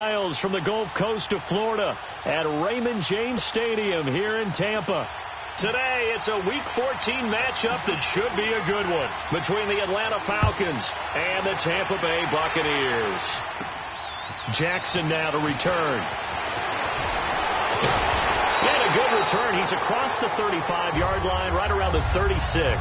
Miles from the Gulf Coast of Florida at Raymond James Stadium here in Tampa. Today, it's a Week 14 matchup that should be a good one between the Atlanta Falcons and the Tampa Bay Buccaneers. Jackson now to return. And a good return. He's across the 35-yard line, right around the 36.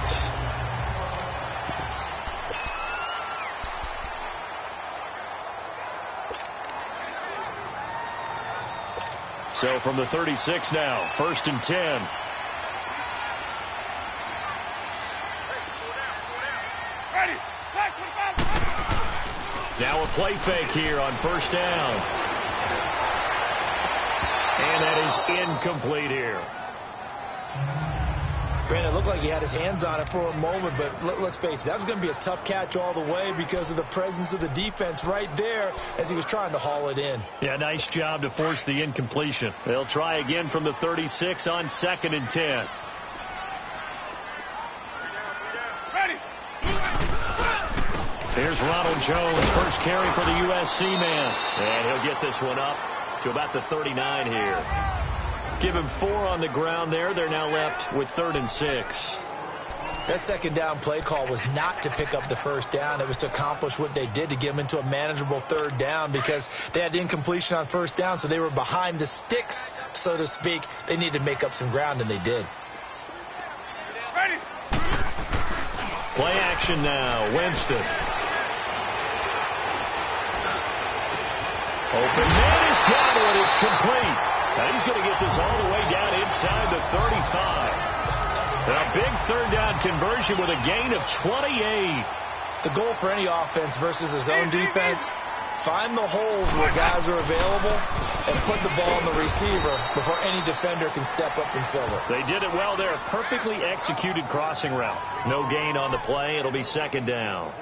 So from the 36 now, 1st and 10. Now a play fake here on 1st down. And that is incomplete here. Brandon, it looked like he had his hands on it for a moment, but let's face it, that was going to be a tough catch all the way because of the presence of the defense right there as he was trying to haul it in. Yeah, nice job to force the incompletion. They'll try again from the 36 on 2nd and 10. Here's Ronald Jones, first carry for the USC man. And he'll get this one up to about the 39 here. Give him 4 on the ground there. They're now left with 3rd and 6. That 2nd down play call was not to pick up the 1st down. It was to accomplish what they did to get them into a manageable 3rd down because they had incompletion on 1st down, so they were behind the sticks, so to speak. They needed to make up some ground, and they did. Play action now. Winston. Open man is got it. It's complete. Now he's going to get this all the way down inside the 35. A big 3rd down conversion with a gain of 28. The goal for any offense versus his own defense, find the holes where guys are available and put the ball on the receiver before any defender can step up and fill it. They did it well there. Perfectly executed crossing route. No gain on the play. It'll be 2nd down.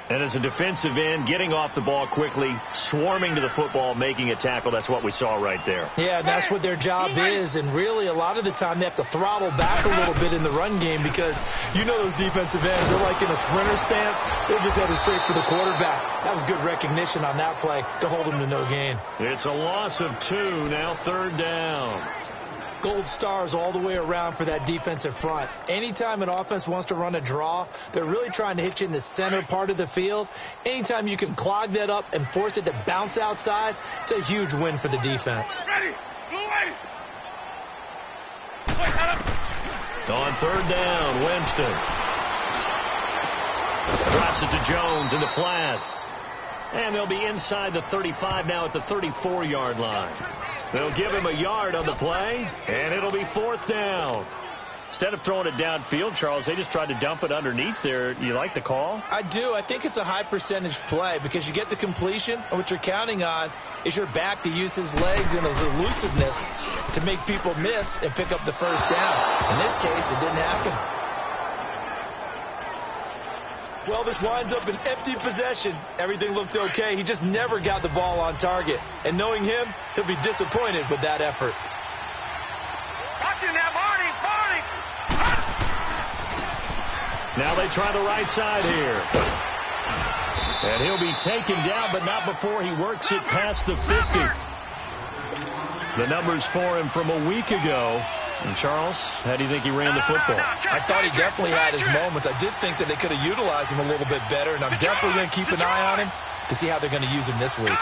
And as a defensive end, getting off the ball quickly, swarming to the football, making a tackle, that's what we saw right there. Yeah, that's what their job is, and really a lot of the time they have to throttle back a little bit in the run game because you know those defensive ends, they're like in a sprinter stance. They're just headed straight for the quarterback. That was good recognition on that play to hold them to no gain. It's a loss of 2, now 3rd down. Gold stars all the way around for that defensive front. Anytime an offense wants to run a draw, they're really trying to hit you in the center part of the field. Anytime you can clog that up and force it to bounce outside, it's a huge win for the defense. On 3rd down, Winston. Drops it to Jones in the flat. And they'll be inside the 35 now at the 34-yard line. They'll give him a yard on the play, and it'll be 4th down. Instead of throwing it downfield, Charles, they just tried to dump it underneath there. You like the call? I do. I think it's a high percentage play because you get the completion, and what you're counting on is your back to use his legs and his elusiveness to make people miss and pick up the 1st down. In this case, it didn't happen. Well, this winds up an empty possession. Everything looked okay. He just never got the ball on target. And knowing him, he'll be disappointed with that effort. Watching that, Marty. Now they try the right side here. And he'll be taken down, but not before he works it past the 50. The numbers for him from a week ago. And Charles, how do you think he ran the football? I thought he definitely had his moments. I did think that they could have utilized him a little bit better, and I'm definitely going to keep an eye on him to see how they're going to use him this week.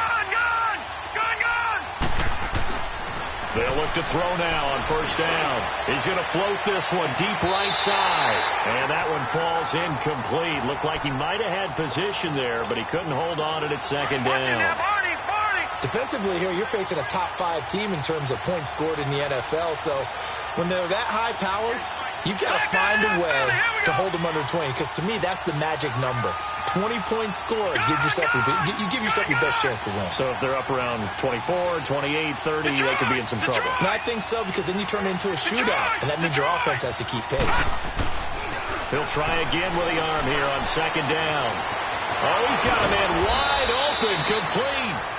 They'll look to throw now on 1st down. He's going to float this one deep right side. And that one falls incomplete. Looked like he might have had position there, but he couldn't hold on to it at 2nd down. Defensively here, you're facing a top 5 team in terms of points scored in the NFL. So when they're that high powered, you've got to find a way to hold them under 20, because to me, that's the magic number. 20 points scored, you give yourself your best chance to win. So if they're up around 24, 28, 30, they could be in some trouble. And I think so, because then you turn it into a shootout, and that means your offense has to keep pace. He'll try again with the arm here on 2nd down. Oh, he's got a man wide open, complete.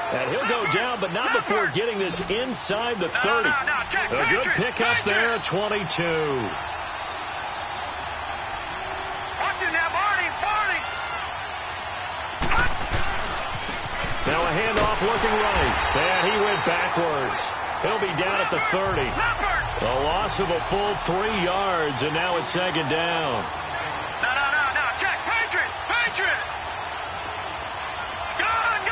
And he'll go down, but not before getting this inside the 30. A good pickup there, 22. Now a handoff working right. And he went backwards. He'll be down at the 30. A loss of a full 3 yards, and now it's second down. No. Check. Patriot. Gun.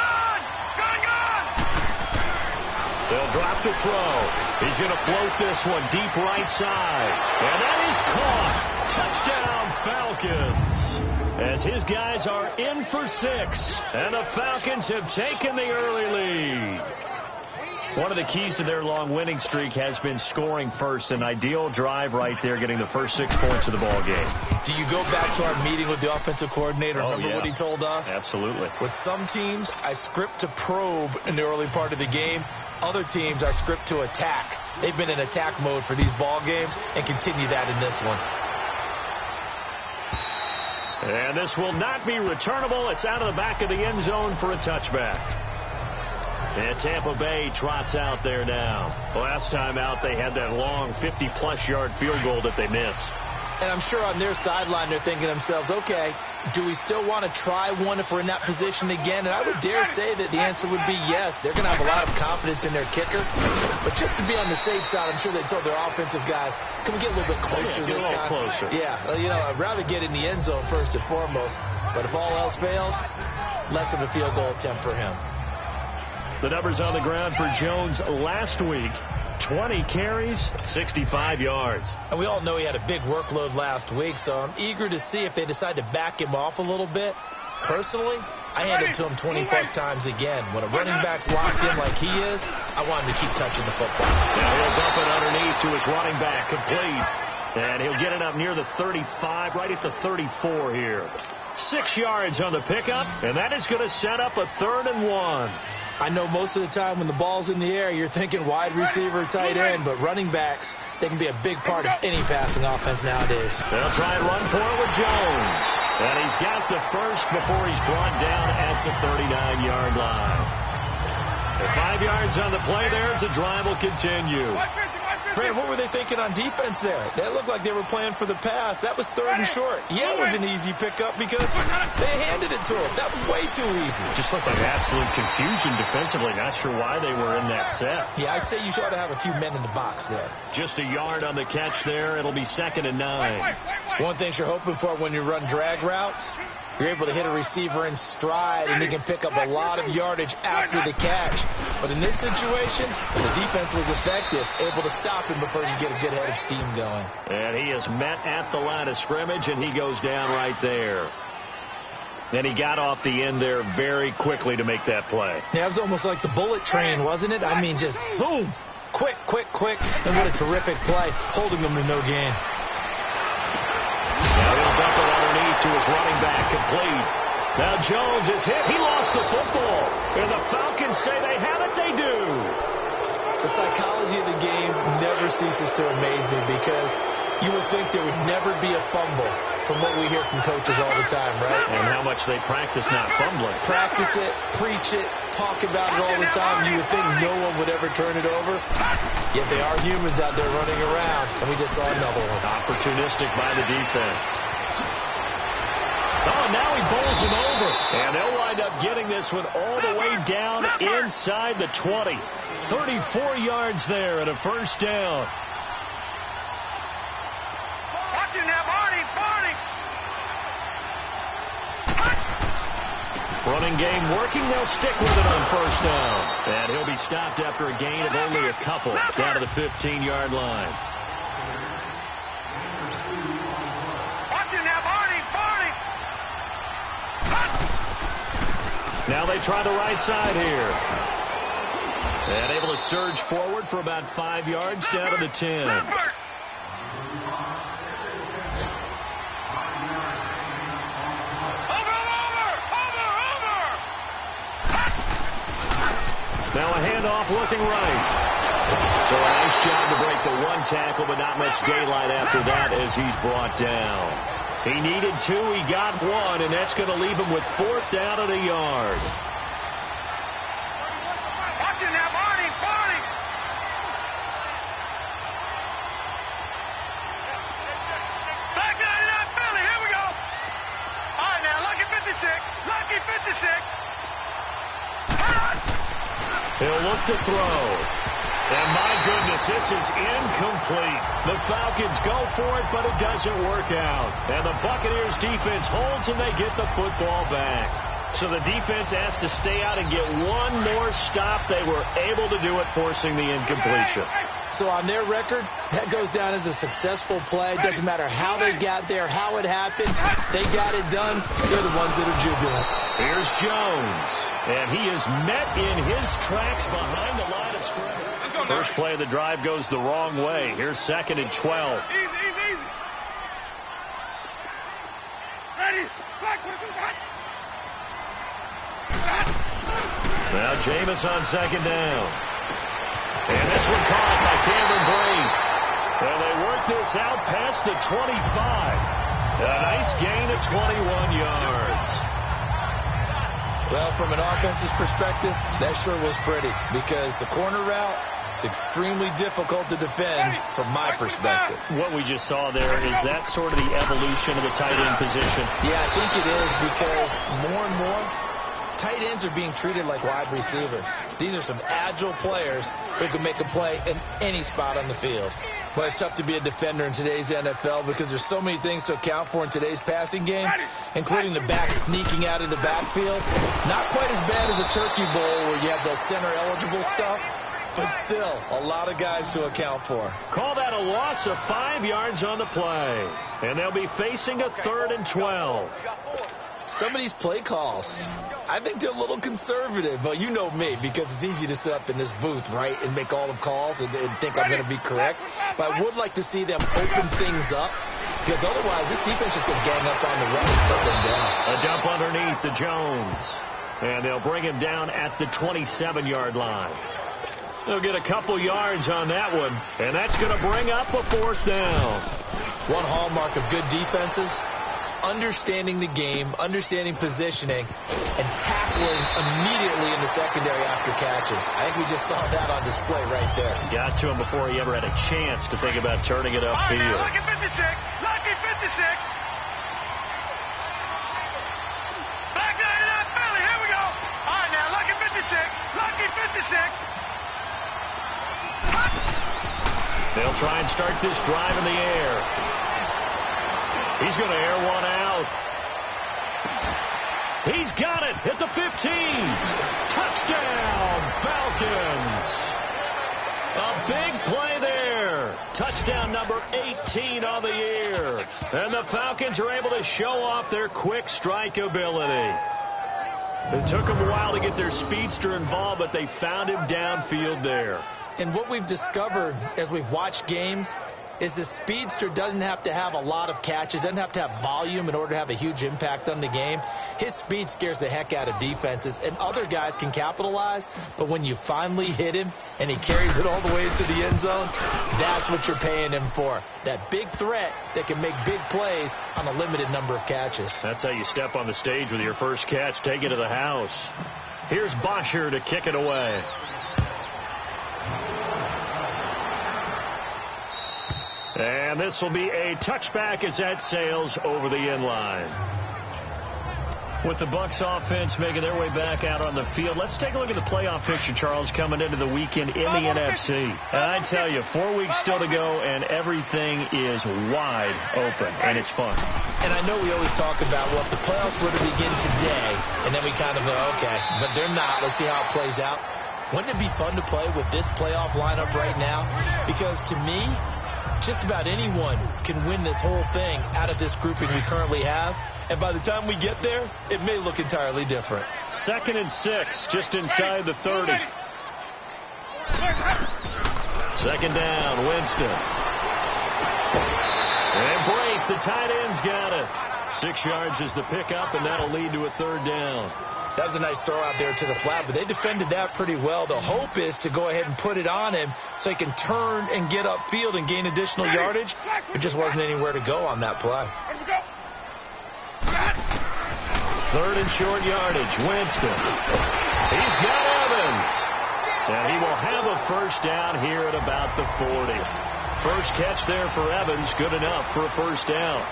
They'll drop to throw. He's going to float this one deep right side. And that is caught. Touchdown, Falcons. As his guys are in for 6. And the Falcons have taken the early lead. One of the keys to their long winning streak has been scoring first. An ideal drive right there, getting the first 6 points of the ball game. Do you go back to our meeting with the offensive coordinator? Remember what he told us? Absolutely. With some teams, I script to probe in the early part of the game. Other teams, I script to attack. They've been in attack mode for these ball games and continue that in this one. And this will not be returnable. It's out of the back of the end zone for a touchback. And Tampa Bay trots out there now. Last time out, they had that long 50-plus yard field goal that they missed. And I'm sure on their sideline, they're thinking to themselves, okay, do we still want to try one if we're in that position again? And I would dare say that the answer would be yes. They're going to have a lot of confidence in their kicker. But just to be on the safe side, I'm sure they told their offensive guys, can we get a little bit closer this time? Get a little closer. Yeah, I'd rather get in the end zone first and foremost. But if all else fails, less of a field goal attempt for him. The numbers on the ground for Jones last week. 20 carries, 65 yards. And we all know he had a big workload last week, so I'm eager to see if they decide to back him off a little bit. Personally, I hand it to him 20-plus times again. When a running back's locked in like he is, I want him to keep touching the football. Now he'll dump it underneath to his running back, complete. And he'll get it up near the 35, right at the 34 here. 6 yards on the pickup, and that is going to set up a 3rd and 1. I know most of the time when the ball's in the air, you're thinking wide receiver, tight end, but running backs, they can be a big part of any passing offense nowadays. They'll try and run for it with Jones. And he's got the first before he's brought down at the 39-yard line. And 5 yards on the play there as the drive will continue. Brad, what were they thinking on defense there? They looked like they were playing for the pass. That was 3rd and short. Yeah, it was an easy pickup because they handed it to him. That was way too easy. Just looked like absolute confusion defensively. Not sure why they were in that set. Yeah, I'd say you ought to have a few men in the box there. Just a yard on the catch there. It'll be 2nd and 9. One thing you're hoping for when you run drag routes, you're able to hit a receiver in stride, and he can pick up a lot of yardage after the catch. But in this situation, the defense was effective, able to stop him before he could get a good head of steam going. And he is met at the line of scrimmage, and he goes down right there. And he got off the end there very quickly to make that play. Yeah, it was almost like the bullet train, wasn't it? I mean, just zoom, quick. And what a terrific play, holding them to no gain. Now he'll dump it underneath to his running back, complete. Now Jones is hit. He lost the football. And the Falcons say they have it. They do. The psychology of the game never ceases to amaze me because you would think there would never be a fumble from what we hear from coaches all the time, right? And how much they practice not fumbling. Practice it, preach it, talk about it all the time. You would think no one would ever turn it over. Yet they are humans out there running around, and we just saw another one. Opportunistic by the defense. Oh, now he bowls him over. And they'll wind up getting this one all the way down inside the 20. 34 yards there and a 1st down. Watching that, Barney. Running game working. They'll stick with it on 1st down. And he'll be stopped after a gain of only a couple down to the 15-yard line. Watching that, Barney. Now they try the right side here. And able to surge forward for about 5 yards down to the 10. Now a handoff looking right. So a nice job to break the 1 tackle, but not much daylight after that as he's brought down. He needed 2, he got 1, and that's going to leave him with 4th down at a yard. Watching that, Barney. Back 99 Philly, here we go. All right, now, lucky 56. He'll look to throw. And my goodness, this is incomplete. The Falcons go for it, but it doesn't work out. And the Buccaneers defense holds, and they get the football back. So the defense has to stay out and get one more stop. They were able to do it, forcing the incompletion. So on their record, that goes down as a successful play. Doesn't matter how they got there, how it happened. They got it done. They're the ones that are jubilant. Here's Jones. And he is met in his tracks behind the line of scrimmage. First play of the drive goes the wrong way. Here's 2nd and 12. Easy. Ready. Now Jameis on 2nd down. And this one caught by Cameron Brate. And they work this out past the 25. A nice gain of 21 yards. Well, from an offense's perspective, that sure was pretty because the corner route is extremely difficult to defend from my perspective. What we just saw there, is that sort of the evolution of the tight end position? Yeah, I think it is because more and more tight ends are being treated like wide receivers. These are some agile players who can make a play in any spot on the field. Well, it's tough to be a defender in today's NFL because there's so many things to account for in today's passing game, including the back sneaking out of the backfield. Not quite as bad as a turkey bowl where you have the center-eligible stuff, but still a lot of guys to account for. Call that a loss of 5 yards on the play. And they'll be facing a 3rd and 12. Some of these play calls, I think they're a little conservative. But you know me, because it's easy to sit up in this booth, right, and make all the calls and think I'm going to be correct. But I would like to see them open things up, because otherwise this defense is going to gang up on the run and shut them down. A jump underneath to Jones. And they'll bring him down at the 27-yard line. They'll get a couple yards on that one, and that's going to bring up a 4th down. One hallmark of good defenses is understanding the game, understanding positioning, and tackling immediately in the secondary after catches. I think we just saw that on display right there. Got to him before he ever had a chance to think about turning it upfield. Lucky 56. Lucky 56. Back line it up, Philly. Here we go. All right, now, lucky 56. Lucky 56. They'll try and start this drive in the air. He's going to air one out. He's got it at the 15. Touchdown, Falcons. A big play there. Touchdown number 18 on the year. And the Falcons are able to show off their quick strike ability. It took them a while to get their speedster involved, but they found him downfield there. And what we've discovered as we've watched games is the speedster doesn't have to have a lot of catches, doesn't have to have volume in order to have a huge impact on the game. His speed scares the heck out of defenses, and other guys can capitalize, but when you finally hit him and he carries it all the way into the end zone, that's what you're paying him for. That big threat that can make big plays on a limited number of catches. That's how you step on the stage with your first catch, take it to the house. Here's Bosher to kick it away. And this will be a touchback as that sails over the end line. With the Bucs offense making their way back out on the field, let's take a look at the playoff picture, Charles, coming into the weekend in the NFC. And I tell you, 4 weeks still to go, and everything is wide open, and it's fun. And I know we always talk about, well, if the playoffs were to begin today, and then we kind of go, okay, but they're not. Let's see how it plays out. Wouldn't it be fun to play with this playoff lineup right now? Because to me, just about anyone can win this whole thing out of this grouping we currently have. And by the time we get there, it may look entirely different. 2nd and 6, just inside the 30. 2nd down, Winston. And Brate, the tight end's got it. 6 yards is the pickup, and that'll lead to a 3rd down. That was a nice throw out there to the flat, but they defended that pretty well. The hope is to go ahead and put it on him so he can turn and get upfield and gain additional yardage. There just wasn't anywhere to go on that play. 3rd and short yardage, Winston. He's got Evans. And he will have a 1st down here at about the 40. First catch there for Evans, good enough for a 1st down.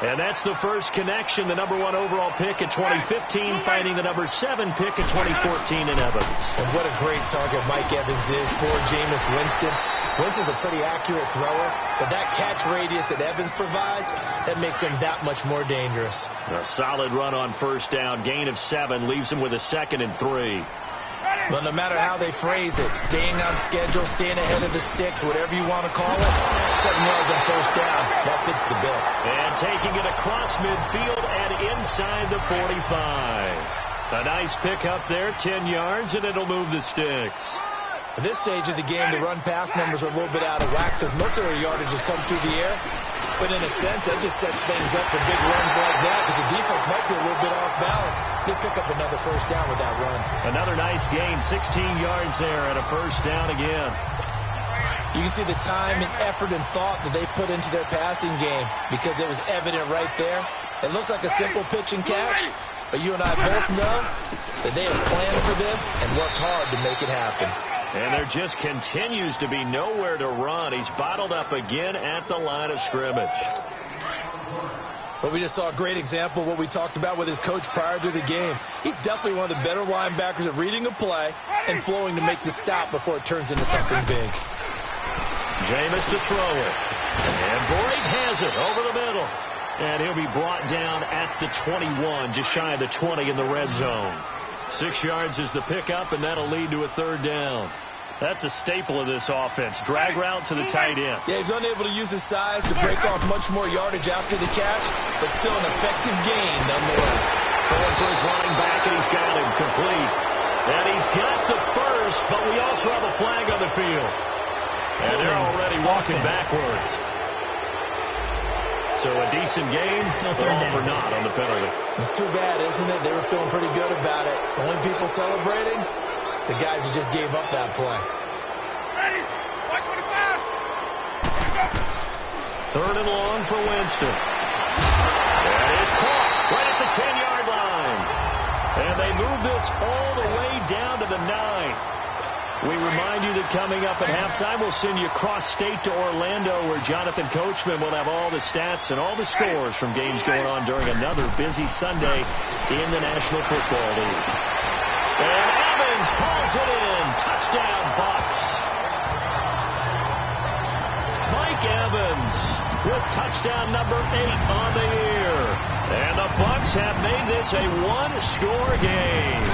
And that's the first connection. The number 1 overall pick in 2015 finding the number 7 pick in 2014 in Evans. And what a great target Mike Evans is for Jameis Winston. Winston's a pretty accurate thrower, but that catch radius that Evans provides, that makes him that much more dangerous. A solid run on first down. Gain of 7 leaves him with a 2nd and 3. Well, no matter how they phrase it, staying on schedule, staying ahead of the sticks, whatever you want to call it, 7 yards on first down, that fits the bill. And taking it across midfield and inside the 45. A nice pick up there, 10 yards, and it'll move the sticks. At this stage of the game, the run-pass numbers are a little bit out of whack because most of their yardage has come through the air. But in a sense, that just sets things up for big runs like that because the defense might be a little bit off balance. They pick up another first down with that run. Another nice gain, 16 yards there and a first down again. You can see the time and effort and thought that they put into their passing game because it was evident right there. It looks like a simple pitch and catch, but you and I both know that they have planned for this and worked hard to make it happen. And there just continues to be nowhere to run. He's bottled up again at the line of scrimmage. But we just saw a great example of what we talked about with his coach prior to the game. He's definitely one of the better linebackers at reading a play and flowing to make the stop before it turns into something big. Jameis to throw it. And Boyd has it over the middle. And he'll be brought down at the 21, just shy of the 20 in the red zone. 6 yards is the pickup, and that'll lead to a third down. That's a staple of this offense. Drag route to the tight end. Yeah, he's unable to use his size to break off much more yardage after the catch, but still an effective gain nonetheless. Going for his running back, and he's got him complete. And he's got the first, but we also have a flag on the field. And they're already walking backwards. So a decent game, still third down for naught on the penalty. It's too bad, isn't it? They were feeling pretty good about it. The only people celebrating, the guys who just gave up that play. Ready? 125. Third and long for Winston. That is caught right at the 10-yard line. And they move this all the way down to the 9. We remind you that coming up at halftime, we'll send you cross-state to Orlando, where Jonathan Coachman will have all the stats and all the scores from games going on during another busy Sunday in the National Football League. And Evans calls it in. Touchdown, Bucks. Mike Evans with touchdown number 8 on the year. And the Bucks have made this a one-score game.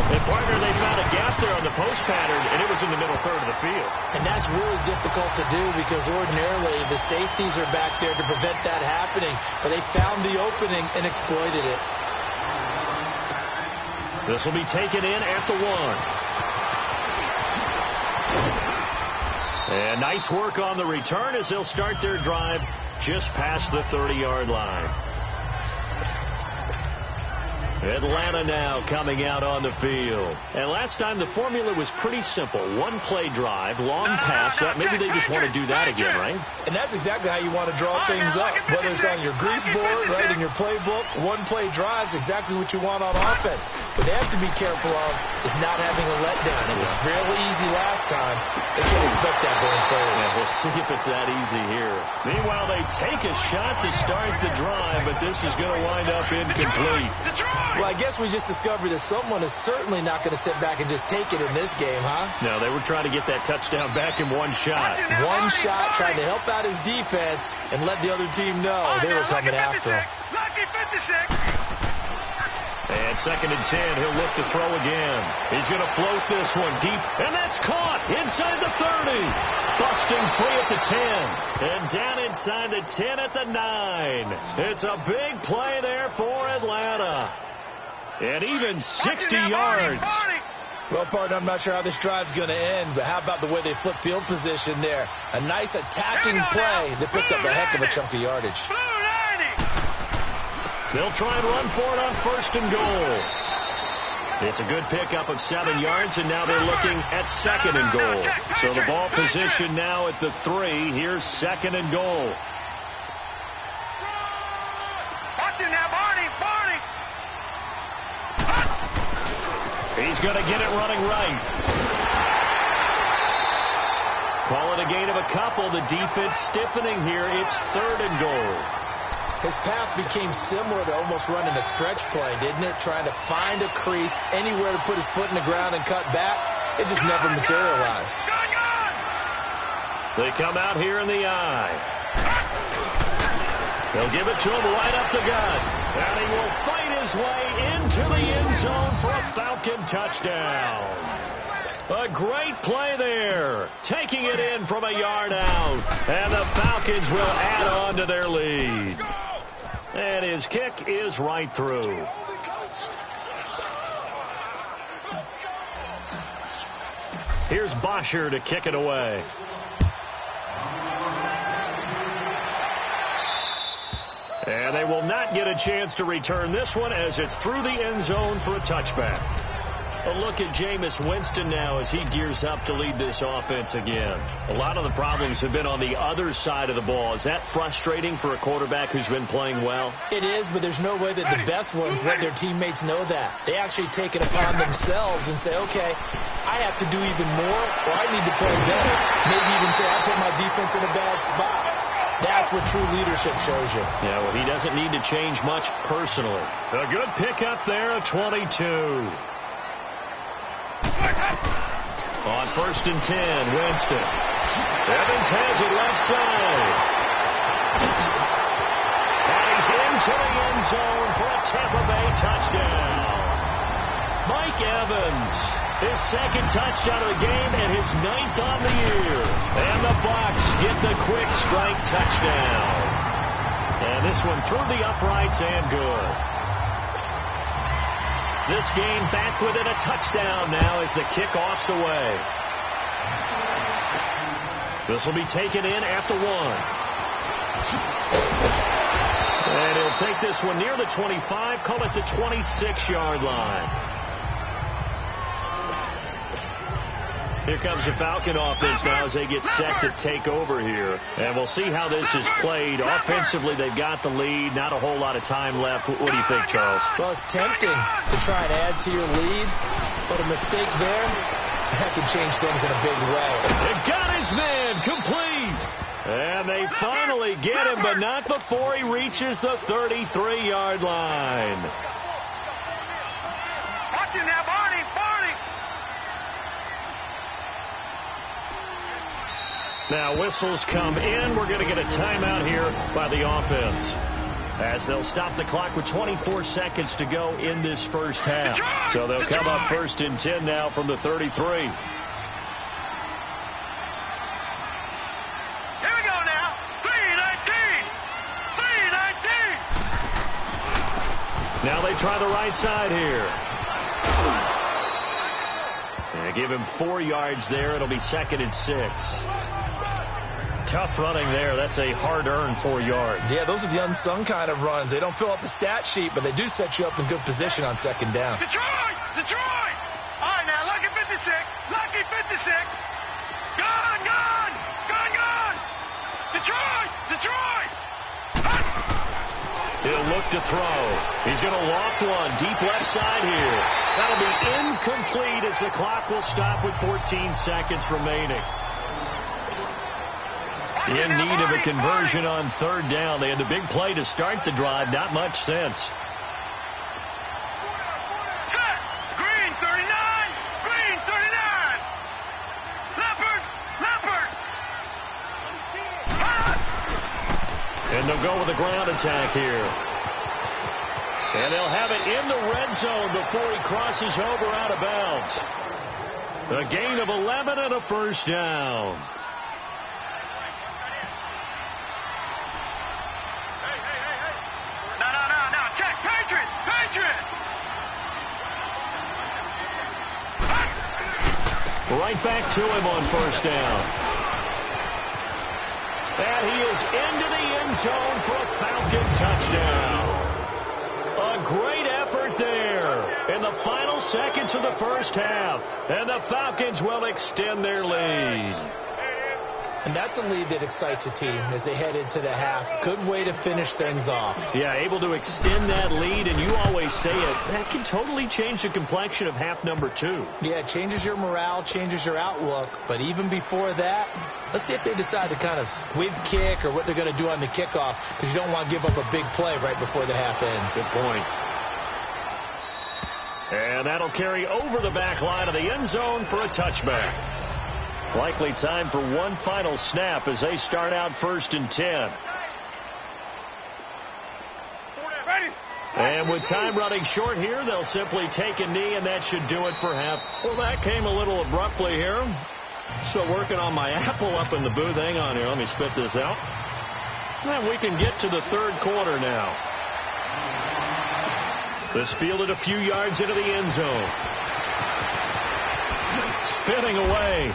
And, partner, they found a gap there on the post pattern, and it was in the middle third of the field. And that's really difficult to do because ordinarily the safeties are back there to prevent that happening. But they found the opening and exploited it. This will be taken in at the 1. And nice work on the return as they'll start their drive just past the 30-yard line. Atlanta now coming out on the field. And last time the formula was pretty simple. One-play drive, long pass. Maybe they just want to do that again, right? And that's exactly how you want to draw things up. Whether it's on your grease board, right, in your playbook, one-play drive is exactly what you want on offense. What they have to be careful of is not having a letdown. It was real easy last time. They can't expect that going forward. Yeah, we'll see if it's that easy here. Meanwhile, they take a shot to start the drive, but this is going to wind up incomplete. Well, I guess we just discovered that someone is certainly not going to sit back and just take it in this game, huh? No, they were trying to get that touchdown back in one shot. One shot, trying to help out his defense and let the other team know they were coming after him. Lucky 56. And 2nd and 10, he'll look to throw again. He's going to float this one deep, and that's caught inside the 30. Busting free at the 10, and down inside the 10 at the 9. It's a big play there for Atlanta. And even 60 yards. Well, partner, I'm not sure how this drive's going to end, but how about the way they flip field position there? A nice attacking play that picked up a heck of a chunk of yardage. They'll try and run for it on 1st and goal. It's a good pickup of 7 yards, and now they're looking at 2nd and goal. So the ball position now at the 3. Here's 2nd and goal. Watch him now, Barney. He's going to get it running right. Call it a gain of a couple. The defense stiffening here. It's 3rd and goal. His path became similar to almost running a stretch play, didn't it? Trying to find a crease, anywhere to put his foot in the ground and cut back. It just never materialized. They come out here in the eye. They'll give it to him right up the gut. And he will fight his way into the end zone for a Falcon touchdown. A great play there. Taking it in from a yard out. And the Falcons will add on to their lead. And his kick is right through. Here's Bosher to kick it away. And they will not get a chance to return this one as it's through the end zone for a touchback. A look at Jameis Winston now as he gears up to lead this offense again. A lot of the problems have been on the other side of the ball. Is that frustrating for a quarterback who's been playing well? It is, but there's no way that the best ones let their teammates know that. They actually take it upon themselves and say, okay, I have to do even more, or I need to play better. Maybe even say, I put my defense in a bad spot. That's what true leadership shows you. Yeah, well, he doesn't need to change much personally. A good pickup there, a 22. On 1st and 10, Winston. Evans has it left side. And he's into the end zone for a Tampa Bay touchdown. Mike Evans, his second touchdown of the game and his 9th on the year. And the Bucs get the quick strike touchdown. And this one through the uprights and good. This game back within a touchdown now as the kickoff's away. This will be taken in at the 1. And he'll take this one near the 25, call it the 26-yard line. Here comes the Falcon offense now as they get set to take over here. And we'll see how this is played. Offensively, they've got the lead. Not a whole lot of time left. What do you think, Charles? Well, it's tempting to try and add to your lead, but a mistake there, that could change things in a big way. They got his man complete. And they finally get him, but not before he reaches the 33-yard line. Watch him now, Barney, Barney. Now whistles come in. We're going to get a timeout here by the offense as they'll stop the clock with 24 seconds to go in this first half. So they'll come up 1st and 10 now from the 33. Here we go now. 3-19. 3-19. Now they try the right side here. And give him 4 yards there. It'll be 2nd and 6. Tough running there. That's a hard-earned 4 yards. Yeah, those are the unsung kind of runs. They don't fill up the stat sheet, but they do set you up in good position on 2nd down. Detroit! Detroit! All right, now, lucky 56. Lucky 56. Gone, gone! Gone, gone! Detroit! Detroit! He'll look to throw. He's going to loft one deep left side here. That'll be incomplete as the clock will stop with 14 seconds remaining. In need of a conversion on 3rd down. They had the big play to start the drive. Not much sense. Set! Green 39! Green 39! Leopard! Leopard! And they'll go with a ground attack here. And they'll have it in the red zone before he crosses over out of bounds. A gain of 11 and a 1st down. Right back to him on 1st down. And he is into the end zone for a Falcon touchdown. A great effort there in the final seconds of the first half. And the Falcons will extend their lead. And that's a lead that excites a team as they head into the half. Good way to finish things off. Yeah, able to extend that lead, and you always say it, that can totally change the complexion of half number 2. Yeah, it changes your morale, changes your outlook. But even before that, let's see if they decide to kind of squib kick or what they're going to do on the kickoff, because you don't want to give up a big play right before the half ends. Good point. And that'll carry over the back line of the end zone for a touchback. Likely time for one final snap as they start out 1st and 10. And with time running short here, they'll simply take a knee, and that should do it for half. Well, that came a little abruptly here. Still working on my apple up in the booth. Hang on here. Let me spit this out. And we can get to the 3rd quarter now. This fielded a few yards into the end zone. Spinning away.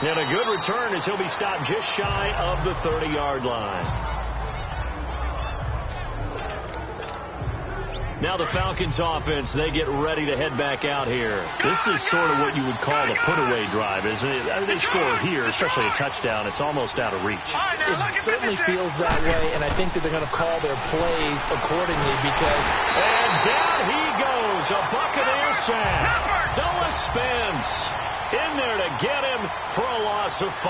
And a good return as he'll be stopped just shy of the 30-yard line. Now the Falcons offense, they get ready to head back out here. This is sort of what you would call a put-away drive, isn't it? They score here, especially a touchdown. It's almost out of reach. It certainly feels that way, and I think that they're going to call their plays accordingly because... And down he goes, a Buccaneer sack. Noah Spence in there to get him for a loss of 5.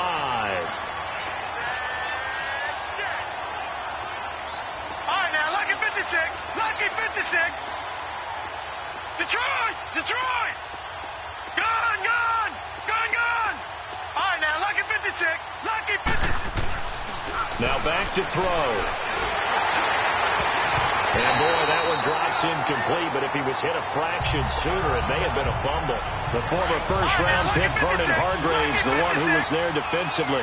All right, now, lucky 56. Lucky 56. Detroit! Detroit! Gone, gone! Gone, gone! All right, now, lucky 56. Lucky 56. Now back to throw. And boy, that one drops incomplete, but if he was hit a fraction sooner, it may have been a fumble. The former first-round pick, Vernon Hargraves, the one who was there defensively.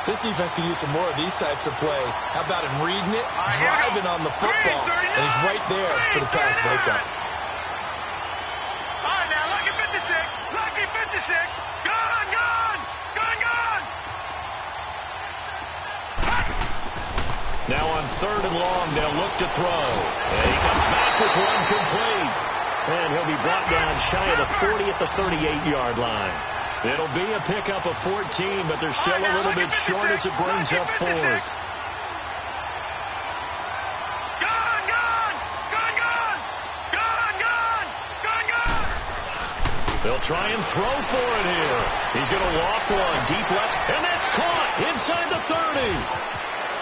This defense could use some more of these types of plays. How about him reading it, driving on the football, and he's right there for the pass breakup. All right, now, lucky 56. Lucky 56. Gone, gone! Gone, gone! Now on 3rd and long, they'll look to throw. And he comes back with one complete. And he'll be brought down shy of the 40 at the 38-yard line. It'll be a pickup of 14, but they're still a little bit short as it brings up 4th. Gone, gone! Gone, gone! Gone, gone! Gone, gone! They'll try and throw for it here. He's going to walk one deep left, and that's caught inside the 30.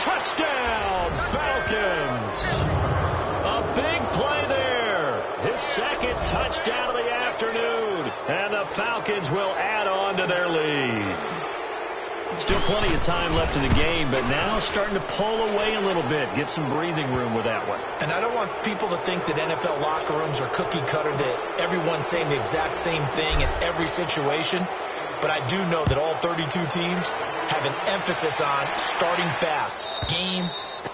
Touchdown, Falcons. A big play there. His 2nd touchdown of the afternoon. And the Falcons will add on to their lead. Still plenty of time left in the game, but now starting to pull away a little bit. Get some breathing room with that one. And I don't want people to think that NFL locker rooms are cookie cutter, that everyone's saying the exact same thing in every situation. But I do know that all 32 teams have an emphasis on starting fast. Game,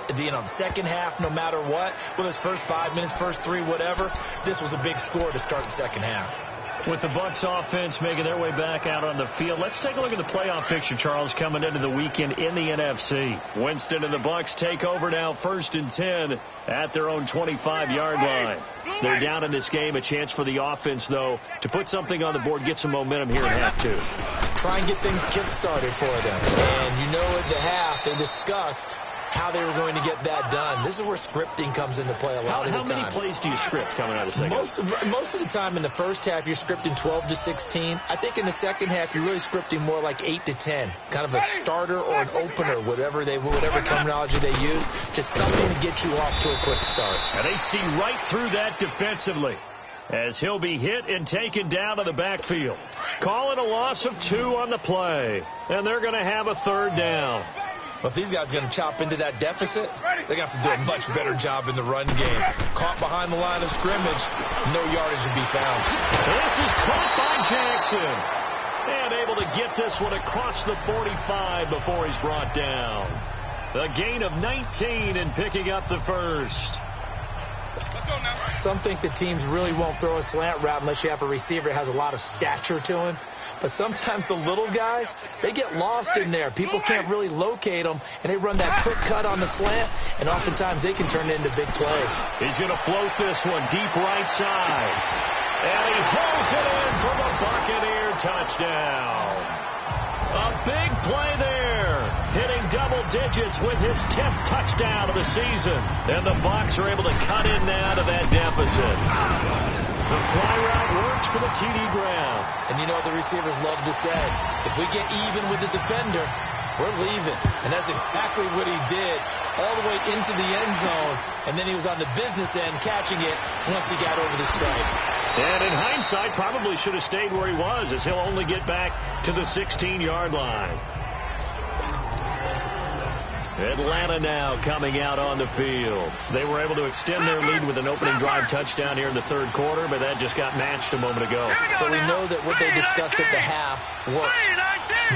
the second half, no matter what. Whether it's first 5 minutes, first 3, whatever. This was a big score to start the second half. With the Bucs offense making their way back out on the field, let's take a look at the playoff picture, Charles, coming into the weekend in the NFC. Winston and the Bucs take over now 1st and 10 at their own 25-yard line. They're down in this game. A chance for the offense, though, to put something on the board, get some momentum here in half 2. Try and get things kick-started for them. And you know at the half they discussed how they were going to get that done. This is where scripting comes into play a lot of the time. How many plays do you script coming out of the second? Most of the time in the first half, you're scripting 12 to 16. I think in the second half, you're really scripting more like 8 to 10. Kind of a starter or an opener, whatever terminology they use. Just something to get you off to a quick start. And they see right through that defensively as he'll be hit and taken down to the backfield. Call it a loss of 2 on the play. And they're going to have a 3rd down. But if these guys are going to chop into that deficit, they're going to have to do a much better job in the run game. Caught behind the line of scrimmage, no yardage to be found. This is caught by Jackson. And able to get this one across the 45 before he's brought down. The gain of 19 and picking up the 1st. Some think the teams really won't throw a slant route unless you have a receiver that has a lot of stature to him. But sometimes the little guys, they get lost in there. People can't really locate them, and they run that quick cut on the slant, and oftentimes they can turn it into big plays. He's going to float this one deep right side. And he hauls it in for the Buccaneer touchdown. A big play there. Hitting double digits with his 10th touchdown of the season. And the Bucs are able to cut in now to that deficit. The fly route works for the TD Graham. And you know the receivers love to say, if we get even with the defender, we're leaving. And that's exactly what he did all the way into the end zone. And then he was on the business end catching it once he got over the stripe. And in hindsight, probably should have stayed where he was, as he'll only get back to the 16-yard line. Atlanta now coming out on the field. They were able to extend their lead with an opening drive touchdown here in the third quarter, but that just got matched a moment ago. So we know that what they discussed at the half worked.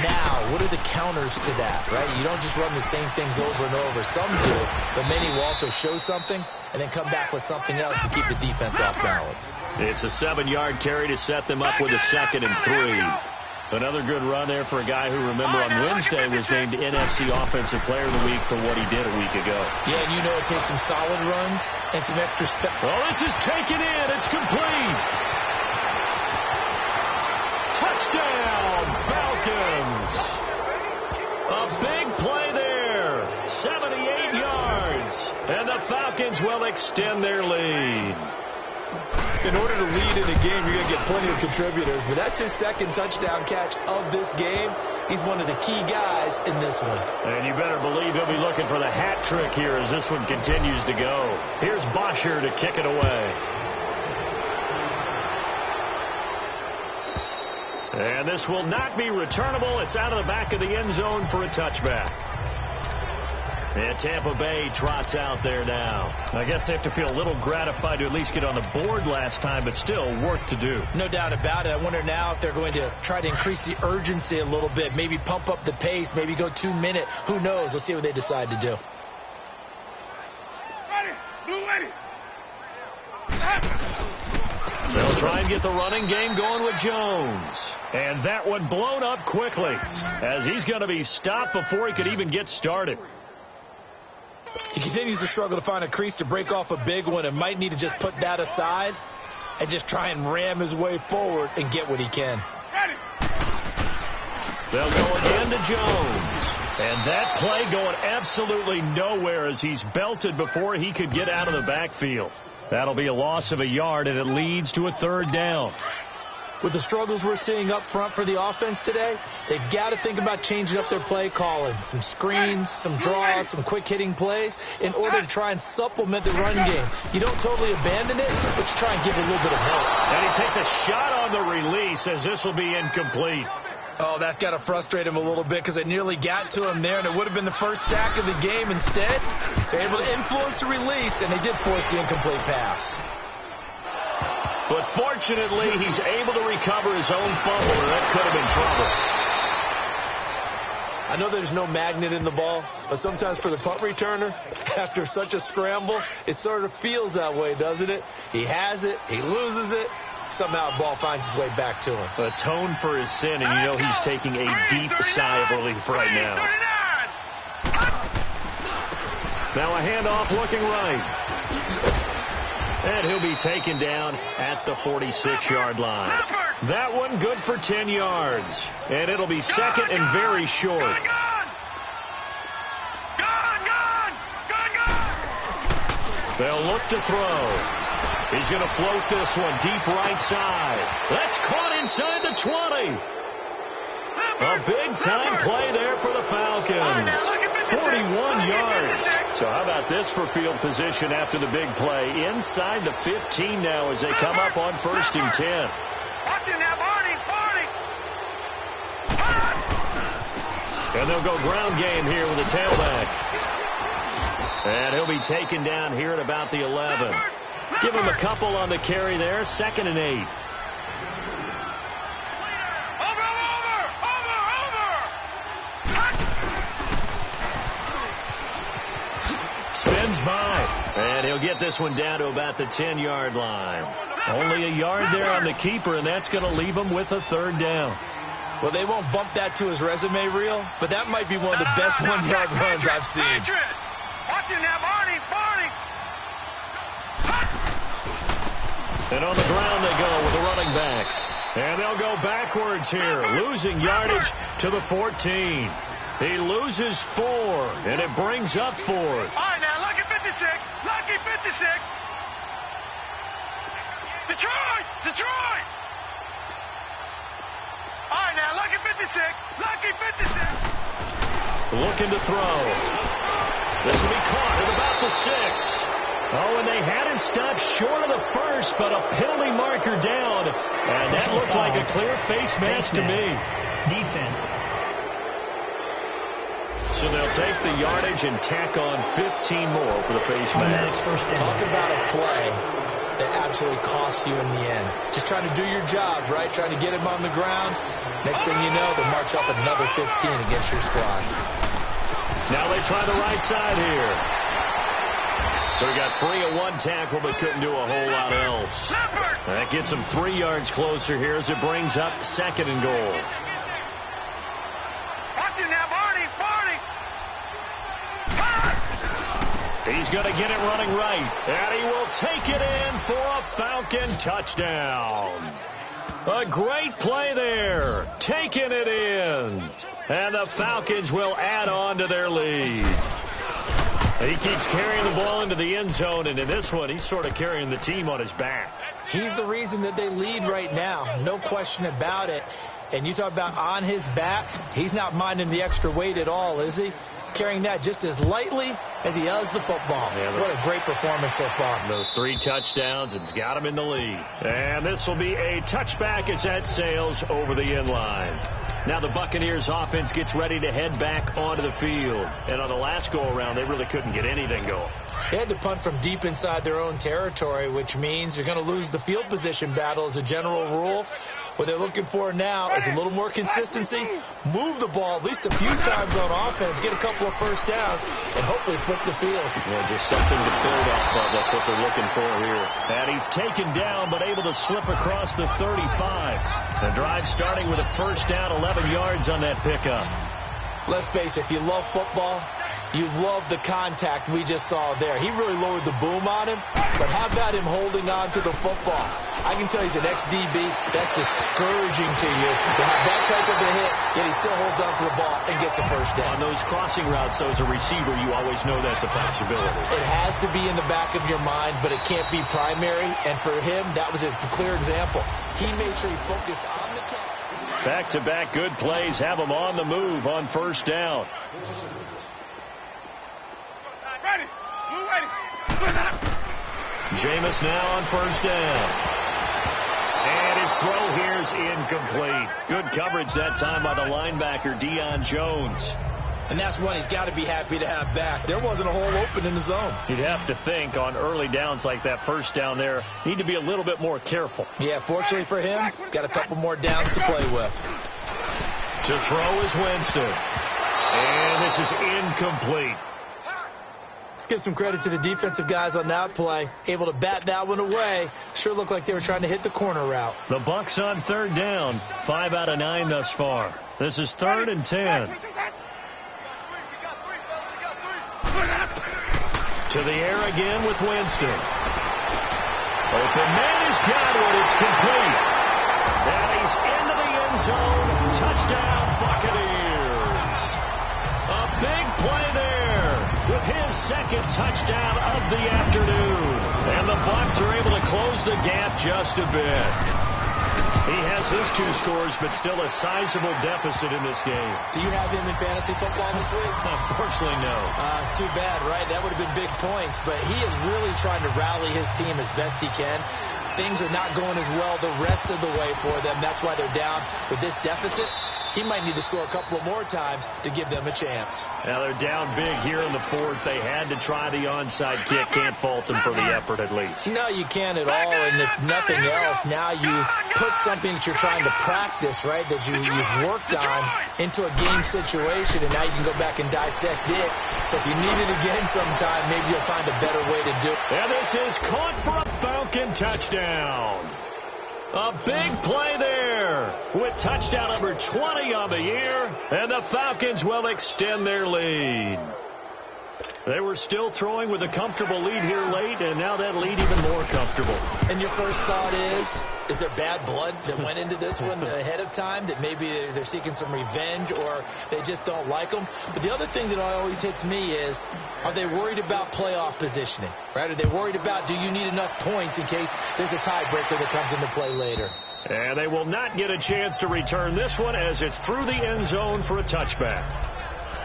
Now, what are the counters to that, right? You don't just run the same things over and over. Some do, but many will also show something and then come back with something else to keep the defense off balance. It's a 7-yard carry to set them up with a 2nd and 3. Another good run there for a guy who, remember, on Wednesday was named NFC Offensive Player of the Week for what he did a week ago. Yeah, and you know it takes some solid runs and some extra Oh, this is taken in. It's complete. Touchdown, Falcons. A big play there. 78 yards. And the Falcons will extend their lead. In order to lead in a game, you're going to get plenty of contributors, but that's his 2nd touchdown catch of this game. He's one of the key guys in this one. And you better believe he'll be looking for the hat trick here as this one continues to go. Here's Bosher to kick it away. And this will not be returnable. It's out of the back of the end zone for a touchback. And Tampa Bay trots out there now. I guess they have to feel a little gratified to at least get on the board last time, but still work to do. No doubt about it. I wonder now if they're going to try to increase the urgency a little bit, maybe pump up the pace, maybe go 2-minute. Who knows? Let's see what they decide to do. They'll try and get the running game going with Jones. And that one blown up quickly as he's going to be stopped before he could even get started. He continues to struggle to find a crease to break off a big one and might need to just put that aside and just try and ram his way forward and get what he can. They'll go again to Jones. And that play going absolutely nowhere as he's belted before he could get out of the backfield. That'll be a loss of a yard, and it leads to a 3rd down. With the struggles we're seeing up front for the offense today, they've got to think about changing up their play calling. Some screens, some draws, some quick-hitting plays in order to try and supplement the run game. You don't totally abandon it, but you try and give it a little bit of help. And he takes a shot on the release as this will be incomplete. Oh, that's got to frustrate him a little bit because it nearly got to him there, and it would have been the first sack of the game. Instead, they're able to influence the release, and they did force the incomplete pass. But fortunately, he's able to recover his own fumble, and that could have been trouble. I know there's no magnet in the ball, but sometimes for the punt returner, after such a scramble, it sort of feels that way, doesn't it? He has it, he loses it, somehow the ball finds its way back to him. Atone for his sin, and you know he's taking a deep sigh of relief right now. Now a handoff looking right. And he'll be taken down at the 46-yard line. That one good for 10 yards. And it'll be 2nd and very short. They'll look to throw. He's going to float this one deep right side. That's caught inside the 20. A big-time play there for the Falcons. 41 yards. So how about this for field position after the big play? Inside the 15 now as they come up on 1st and 10. Watching that, Barney. And they'll go ground game here with the tailback. And he'll be taken down here at about the 11. Give him a couple on the carry there. 2nd and 8. Spins by. And he'll get this one down to about the 10-yard line. Only a yard there on the keeper, and that's going to leave him with a 3rd down. Well, they won't bump that to his resume reel, but that might be one of the best 1-yard runs I've seen. Watching that, Barney. And on the ground they go with a running back. And they'll go backwards here, losing yardage to the 14. He loses 4, and it brings up 4. All right, now, lucky 56. Lucky 56. Detroit! Detroit! All right, now, lucky 56. Lucky 56. Looking to throw. This will be caught at about the 6. Oh, and they had him stopped short of the first, but a penalty marker down. And that looked like a clear face mask to me. Defense. So they'll take the yardage and tack on 15 more for the face mask. First down. Talk about a play that absolutely costs you in the end. Just trying to do your job, right? Trying to get him on the ground. Next thing you know, they march up another 15 against your squad. Now they try the right side here. So he got free of one tackle, but couldn't do a whole lot else. That gets him 3 yards closer here as it brings up 2nd and goal. Watch it now, Barney! Barney! He's going to get it running right, and he will take it in for a Falcon touchdown. A great play there, taking it in, and the Falcons will add on to their lead. He keeps carrying the ball into the end zone, and in this one, he's sort of carrying the team on his back. He's the reason that they lead right now, no question about it. And you talk about on his back, he's not minding the extra weight at all, is he? Carrying that just as lightly as he does the football. Yeah, what a great performance so far. Those 3 touchdowns, and it's got him in the lead. And this will be a touchback as that sails over the end line. Now the Buccaneers offense gets ready to head back onto the field. And on the last go-around, they really couldn't get anything going. They had to punt from deep inside their own territory, which means you're going to lose the field position battle as a general rule. What they're looking for now is a little more consistency, move the ball at least a few times on offense, get a couple of first downs, and hopefully flip the field. Yeah, just something to build off of. That's what they're looking for here. And he's taken down, but able to slip across the 35. The drive starting with a first down, 11 yards on that pickup. Let's face it, if you love football, you love the contact we just saw there. He really lowered the boom on him, but how about him holding on to the football? I can tell he's an ex-DB. That's discouraging to you to have that type of a hit, yet he still holds on to the ball and gets a first down. On those crossing routes, though, as a receiver, you always know that's a possibility. It has to be in the back of your mind, but it can't be primary, and for him, that was a clear example. He made sure he focused on the catch. Back-to-back good plays have him on the move on first down. Ready! Move ready! Jameis now on first down. And his throw here is incomplete. Good coverage that time by the linebacker, Deion Jones. And that's one he's got to be happy to have back. There wasn't a hole open in the zone. You'd have to think on early downs like that first down there, need to be a little bit more careful. Yeah, fortunately for him, got a couple more downs to play with. To throw is Winston. And this is incomplete. Let's give some credit to the defensive guys on that play. Able to bat that one away. Sure looked like they were trying to hit the corner route. The Bucs on third down. 5 out of 9 thus far. This is 3rd and 10. To the air again with Winston. Open man is Godwin. It's complete. And he's into the end zone. Touchdown, Buccaneers. A big play there with his 2nd touchdown of the afternoon. And the Bucs are able to close the gap just a bit. He has his 2 scores, but still a sizable deficit in this game. Do you have him in fantasy football this week? Unfortunately, no. It's too bad, right? That would have been big points, but he is really trying to rally his team as best he can. Things are not going as well the rest of the way for them. That's why they're down with this deficit. He might need to score a couple of more times to give them a chance. Now they're down big here in the 4th. They had to try the onside kick. Can't fault them for the effort at least. No, you can't at all. And if nothing else, now you've put something that you're trying to practice, right, that you've worked on into a game situation, and now you can go back and dissect it. So if you need it again sometime, maybe you'll find a better way to do it. And this is caught for a Falcon touchdown. A big play there with touchdown number 20 on the year, and the Falcons will extend their lead. They were still throwing with a comfortable lead here late, and now that lead even more comfortable. And your first thought is there bad blood that went into this one ahead of time, that maybe they're seeking some revenge or they just don't like them? But the other thing that always hits me is, are they worried about playoff positioning, right? Are they worried about, do you need enough points in case there's a tiebreaker that comes into play later? And they will not get a chance to return this one as it's through the end zone for a touchback.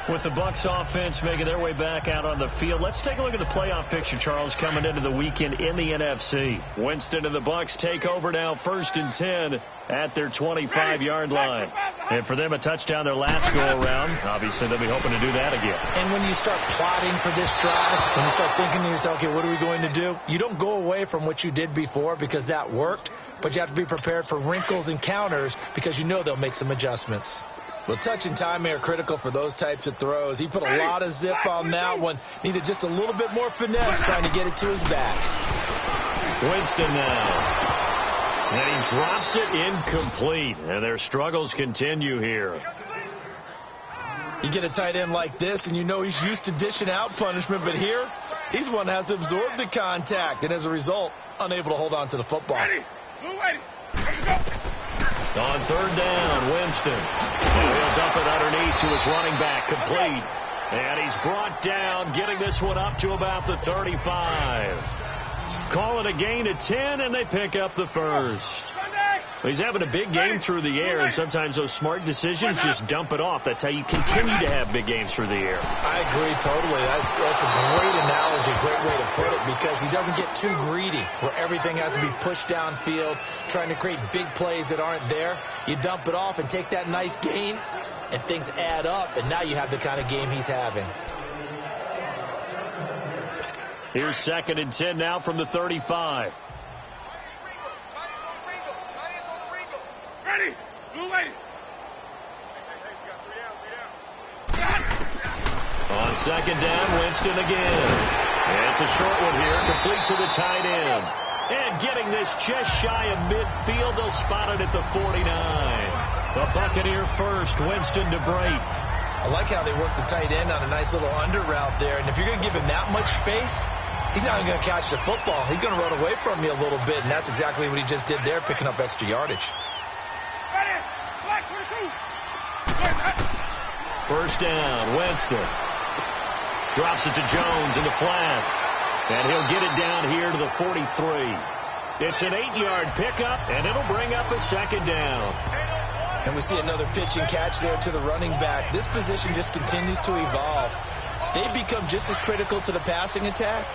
With the Bucs offense making their way back out on the field, let's take a look at the playoff picture, Charles, coming into the weekend in the NFC. Winston and the Bucs take over now 1st and 10 at their 25-yard line. And for them, a touchdown their last go-around. Obviously, they'll be hoping to do that again. And when you start plotting for this drive, when you start thinking to yourself, okay, what are we going to do? You don't go away from what you did before because that worked, but you have to be prepared for wrinkles and counters because you know they'll make some adjustments. Well, touch and timing are critical for those types of throws. He put a lot of zip on that one. Needed just a little bit more finesse trying to get it to his back. Winston now. And he drops it incomplete. And their struggles continue here. You get a tight end like this, and you know he's used to dishing out punishment. But here, he's one that has to absorb the contact. And as a result, unable to hold on to the football. On 3rd down, Winston. And he'll dump it underneath to his running back, complete. And he's brought down, getting this one up to about the 35. Call it a gain of 10, and they pick up the first. He's having a big game through the air, and sometimes those smart decisions just dump it off. That's how you continue to have big games through the air. I agree totally. That's a great analogy, great way to put it, because he doesn't get too greedy where everything has to be pushed downfield, trying to create big plays that aren't there. You dump it off and take that nice gain, and things add up, and now you have the kind of game he's having. Here's 2nd and 10 now from the 35. Ready? Blue lady. On 2nd down, Winston again. And it's a short one here, complete to the tight end. And getting this just shy of midfield, they'll spot it at the 49. The Buccaneer first, Winston to Brate. I like how they work the tight end on a nice little under route there. And if you're going to give him that much space, he's not even going to catch the football. He's going to run away from you a little bit, and that's exactly what he just did there, picking up extra yardage. 1st down, Winston. Drops it to Jones in the flat. And he'll get it down here to the 43. It's an 8-yard pickup, and it'll bring up a 2nd down. And we see another pitch and catch there to the running back. This position just continues to evolve. They become just as critical to the passing attack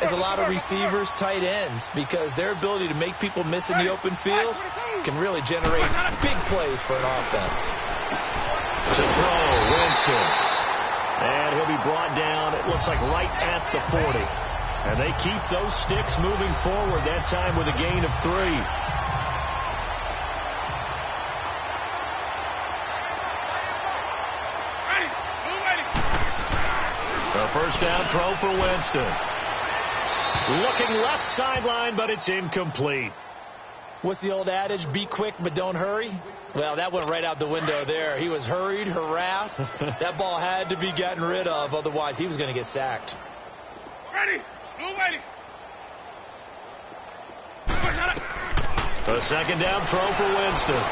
as a lot of receivers, tight ends, because their ability to make people miss in the open field can really generate big plays for an offense. To throw, Winston. And he'll be brought down, it looks like right at the 40. And they keep those sticks moving forward, that time with a gain of 3. A 1st down throw for Winston. Looking left sideline, but it's incomplete. What's the old adage? Be quick, but don't hurry. Well, that went right out the window there. He was hurried, harassed. That ball had to be gotten rid of. Otherwise, he was going to get sacked. Ready. Blue lady. A 2nd down throw for Winston.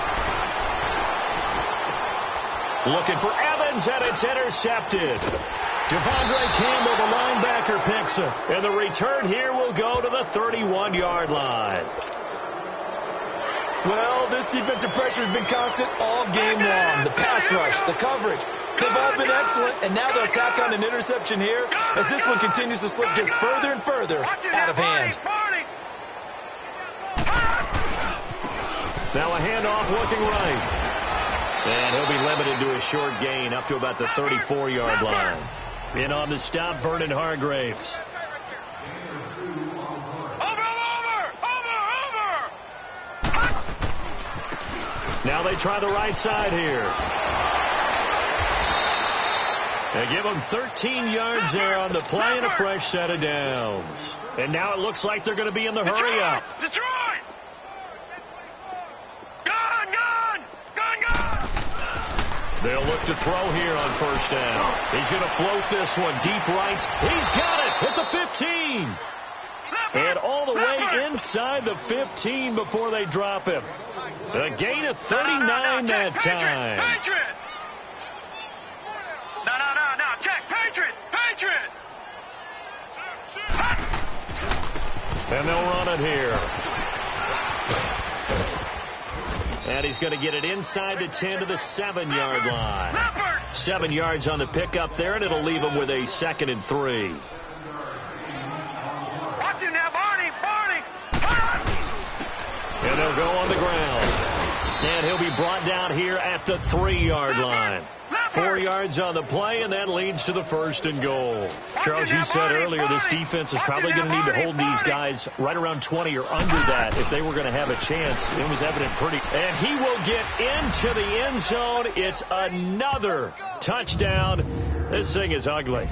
Looking for Evans, and it's intercepted. Devondre Campbell, the linebacker, picks it. And the return here will go to the 31-yard line. Well, this defensive pressure has been constant all game long. The pass rush, the coverage, they've all been excellent. And now they'll tack on an interception here as this one continues to slip just further and further out of hand. Now a handoff looking right. And he'll be limited to a short gain up to about the 34-yard line. In on the stop, Vernon Hargraves. Now they try the right side here. They give them 13 yards there on the play and a fresh set of downs. And now it looks like they're going to be in the hurry up. Detroit! Gone! Gone! Gone! Gone! They'll They'll look to throw here on first down. He's going to float this one deep right. He's got it at the 15. And all the way inside the 15 before they drop him. A gain of 39 that time. Patriot! No. Check. Patriot! And they'll run it here. And he's going to get it inside the 10 to the 7-yard line. 7 yards on the pickup there, and it'll leave him with a 2nd and 3. Watch him now, Barney! And they'll go on the ground. And he'll be brought down here at the 3-yard line. 4 yards on the play, and that leads to the 1st and goal. Charles, you said earlier this defense is probably going to need to hold these guys right around 20 or under that if they were going to have a chance. It was evident pretty. And he will get into the end zone. It's another touchdown. This thing is ugly.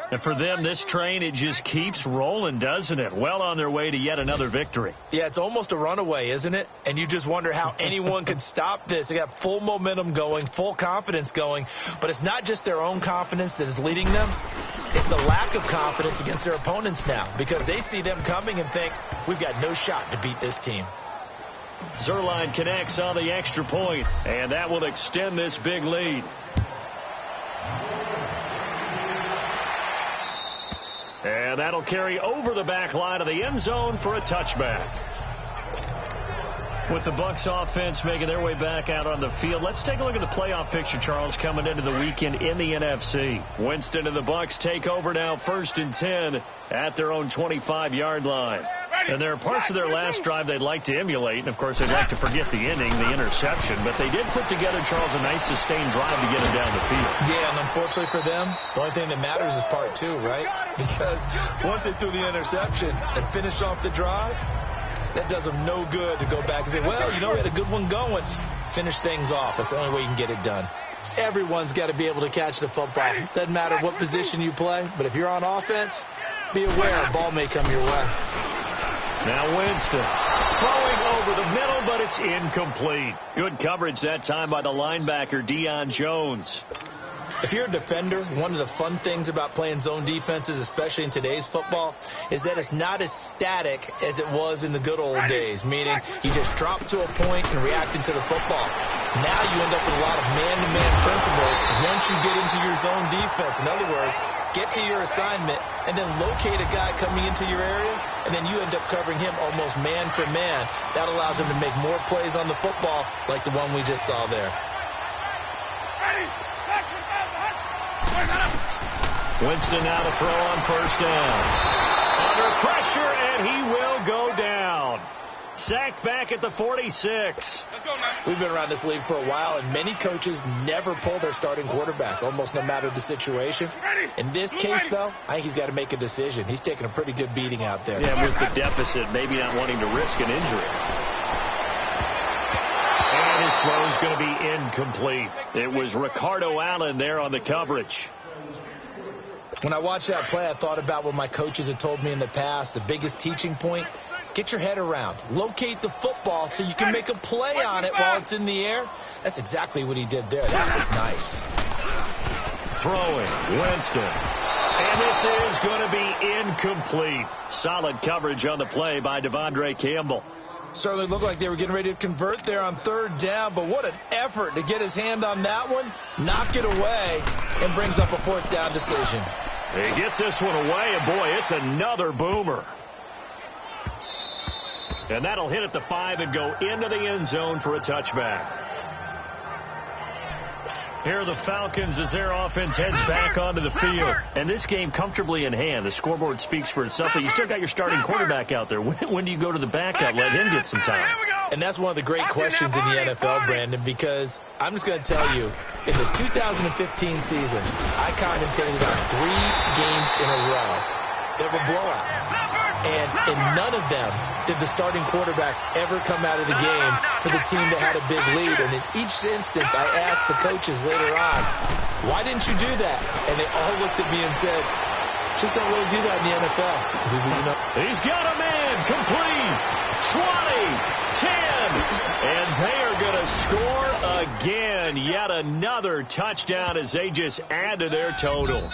And for them, this train, it just keeps rolling, doesn't it? Well on their way to yet another victory. Yeah, it's almost a runaway, isn't it? And you just wonder how anyone could stop this. They got full momentum going, full confidence going. But it's not just their own confidence that is leading them. It's the lack of confidence against their opponents now because they see them coming and think, we've got no shot to beat this team. Zerline connects on the extra point, and that will extend this big lead. And that'll carry over the back line of the end zone for a touchback. With the Bucs offense making their way back out on the field, let's take a look at the playoff picture, Charles, coming into the weekend in the NFC. Winston and the Bucs take over now 1st and 10 at their own 25-yard line. And there are parts of their last drive they'd like to emulate, and, of course, they'd like to forget the inning, the interception. But they did put together, Charles, a nice sustained drive to get him down the field. Yeah, and unfortunately for them, the only thing that matters is part 2, right? Because once they threw the interception and finished off the drive, that does them no good to go back and say, well, you know, we had a good one going. Finish things off. That's the only way you can get it done. Everyone's got to be able to catch the football. Doesn't matter what position you play, but if you're on offense, be aware a ball may come your way. Now Winston throwing over the middle, but it's incomplete. Good coverage that time by the linebacker, Deion Jones. If you're a defender, one of the fun things about playing zone defenses, especially in today's football, is that it's not as static as it was in the good old days, meaning you just drop to a point and react into the football. Now you end up with a lot of man-to-man principles once you get into your zone defense. In other words, get to your assignment and then locate a guy coming into your area, and then you end up covering him almost man for man. That allows him to make more plays on the football like the one we just saw there. Winston now to throw on first down. Under pressure, and he will go down. Sacked back at the 46. We've been around this league for a while, and many coaches never pull their starting quarterback, almost no matter the situation. In this case, though, I think he's got to make a decision. He's taking a pretty good beating out there. Yeah, with the deficit, maybe not wanting to risk an injury. And his throw's going to be incomplete. It was Ricardo Allen there on the coverage. When I watched that play, I thought about what my coaches had told me in the past. The biggest teaching point, get your head around. Locate the football so you can make a play on it while it's in the air. That's exactly what he did there. That was nice. Throwing, Winston. And this is going to be incomplete. Solid coverage on the play by Devondre Campbell. Certainly looked like they were getting ready to convert there on 3rd down, but what an effort to get his hand on that one, knock it away, and brings up a 4th down decision. He gets this one away, and boy, it's another boomer. And that'll hit at the 5 and go into the end zone for a touchback. Here are the Falcons as their offense heads back onto the field. And this game comfortably in hand. The scoreboard speaks for itself, but you still got your starting quarterback out there. When do you go to the backup? Let him get some time. And that's one of the great questions in the NFL, Brandon, because I'm just going to tell you, in the 2015 season, I commentated on 3 games in a row that were blowouts. And in none of them did the starting quarterback ever come out of the game for the team that had a big lead. And in each instance, I asked the coaches later on, why didn't you do that? And they all looked at me and said, just don't really do that in the NFL. He's got a man, complete, 20, 10, and they are going to score Again, yet another touchdown as they just add to their totals.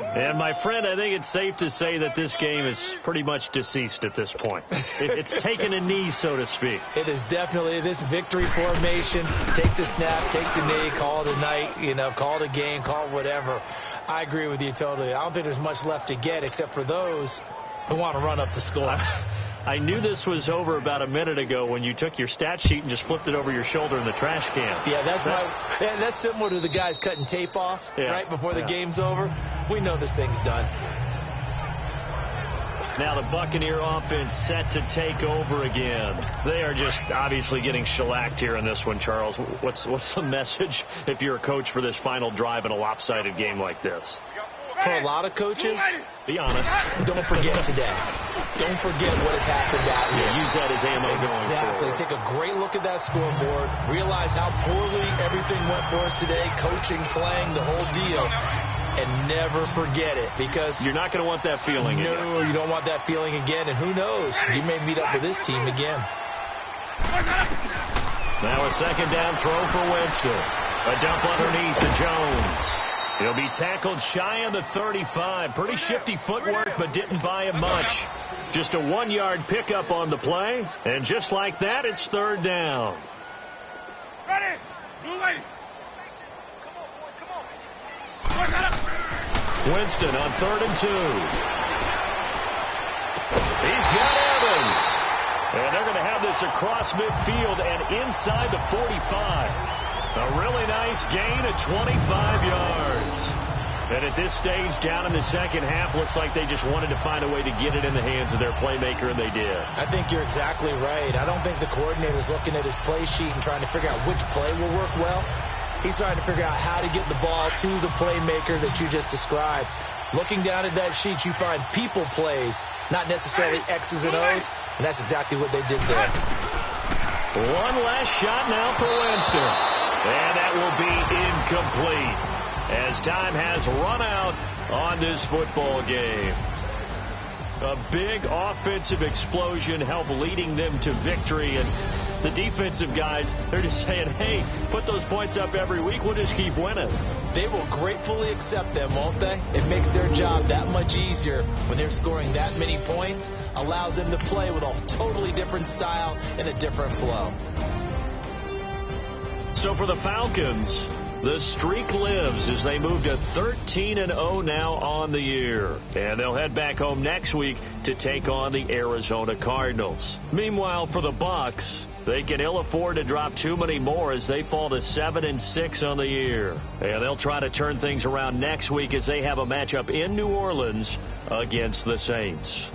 And, my friend, I think it's safe to say that this game is pretty much deceased at this point. It's taken a knee, so to speak. It is definitely this victory formation. Take the snap, take the knee, call it a night, call it a game, call it whatever. I agree with you totally. I don't think there's much left to get except for those who want to run up the score. I knew this was over about a minute ago when you took your stat sheet and just flipped it over your shoulder in the trash can. Yeah, that's similar to the guys cutting tape off right before the game's over. We know this thing's done. Now the Buccaneer offense set to take over again. They are just obviously getting shellacked here in this one, Charles. What's the message if you're a coach for this final drive in a lopsided game like this? For a lot of coaches, be honest. Don't forget today. Don't forget what has happened out here. Yeah, use that as ammo going forward. Exactly. Take a great look at that scoreboard. Realize how poorly everything went for us today. Coaching, playing, the whole deal. And never forget it, because you're not going to want that feeling again. No, you don't want that feeling again. And who knows? You may meet up with this team again. Now a second down throw for Winston. A dump underneath to Jones. He'll be tackled shy of the 35. Pretty shifty footwork, but didn't buy him much. Just a 1-yard pickup on the play. And just like that, it's third down. Ready. Move away. Come on, boys. Come on. Winston on 3rd and 2. He's got Evans. And they're going to have this across midfield and inside the 45. A really nice gain of 25 yards. And at this stage, down in the second half, looks like they just wanted to find a way to get it in the hands of their playmaker, and they did. I think you're exactly right. I don't think the coordinator's looking at his play sheet and trying to figure out which play will work well. He's trying to figure out how to get the ball to the playmaker that you just described. Looking down at that sheet, you find people plays, not necessarily X's and O's, and that's exactly what they did there. One last shot now for Winston. And that will be incomplete as time has run out on this football game. A big offensive explosion helped leading them to victory. And the defensive guys, they're just saying, hey, put those points up every week. We'll just keep winning. They will gratefully accept them, won't they? It makes their job that much easier when they're scoring that many points. Allows them to play with a totally different style and a different flow. So for the Falcons, the streak lives as they move to 13-0 now on the year. And they'll head back home next week to take on the Arizona Cardinals. Meanwhile, for the Bucs, they can ill afford to drop too many more as they fall to 7-6 on the year. And they'll try to turn things around next week as they have a matchup in New Orleans against the Saints.